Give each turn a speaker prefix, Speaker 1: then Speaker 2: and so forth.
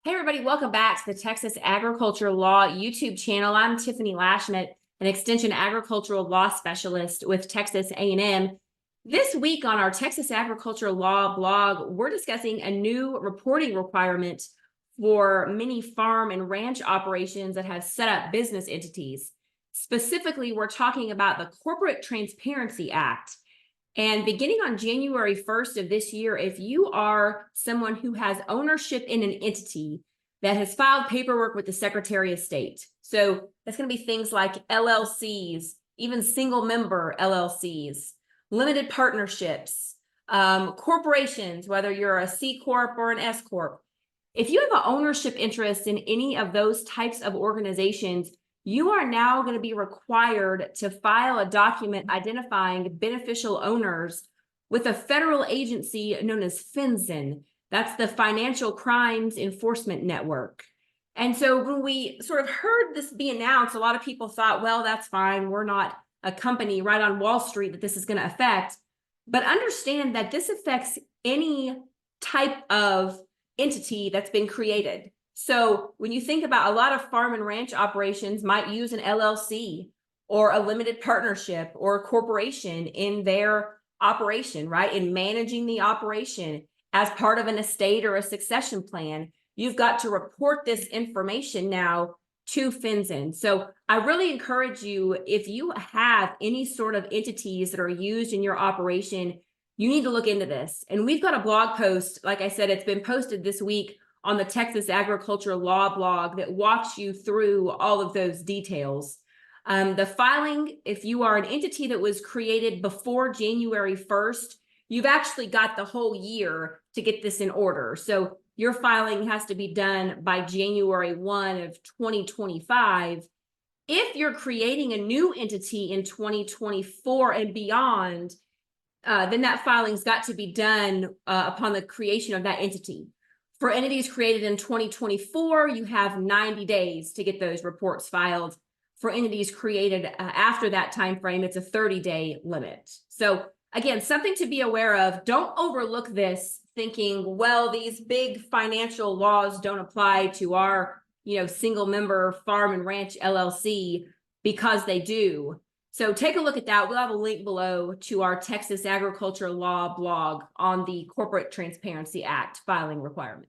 Speaker 1: Hey, everybody, welcome back to the Texas Agriculture Law YouTube channel. I'm Tiffany Lashmet, an Extension Agricultural Law Specialist with Texas A&M. This week on our Texas Agriculture Law blog, we're discussing a new reporting requirement for many farm and ranch operations that have set up business entities. Specifically, we're talking about the Corporate Transparency Act. And beginning on January 1st of this year, if you are someone who has ownership in an entity that has filed paperwork with the Secretary of State, so that's going to be things like LLCs, even single member LLCs, limited partnerships, corporations, whether you're a C Corp or an S Corp. If you have an ownership interest in any of those types of organizations, you are now going to be required to file a document identifying beneficial owners with a federal agency known as FinCEN. That's the Financial Crimes Enforcement Network. And so when we sort of heard this be announced, a lot of people thought, well, that's fine. We're not a company right on Wall Street that this is going to affect. But understand that this affects any type of entity that's been created. So when you think about a lot of farm and ranch operations might use an LLC or a limited partnership or a corporation in their operation, right? In managing the operation as part of an estate or a succession plan, you've got to report this information now to FinCEN. So I really encourage you, if you have any sort of entities that are used in your operation, you need to look into this. And we've got a blog post, like I said, it's been posted this week on the Texas Agriculture Law blog that walks you through all of those details. The filing, if you are an entity that was created before January 1st, you've actually got the whole year to get this in order. So your filing has to be done by January 1 of 2025. If you're creating a new entity in 2024 and beyond, then that filing's got to be done upon the creation of that entity. For entities created in 2024, you have 90 days to get those reports filed. For entities created after that time frame, it's a 30-day limit. So again, something to be aware of. Don't overlook this thinking, well, these big financial laws don't apply to our, single member farm and ranch LLC, because they do. So take a look at that. We'll have a link below to our Texas Agriculture Law blog on the Corporate Transparency Act filing requirement.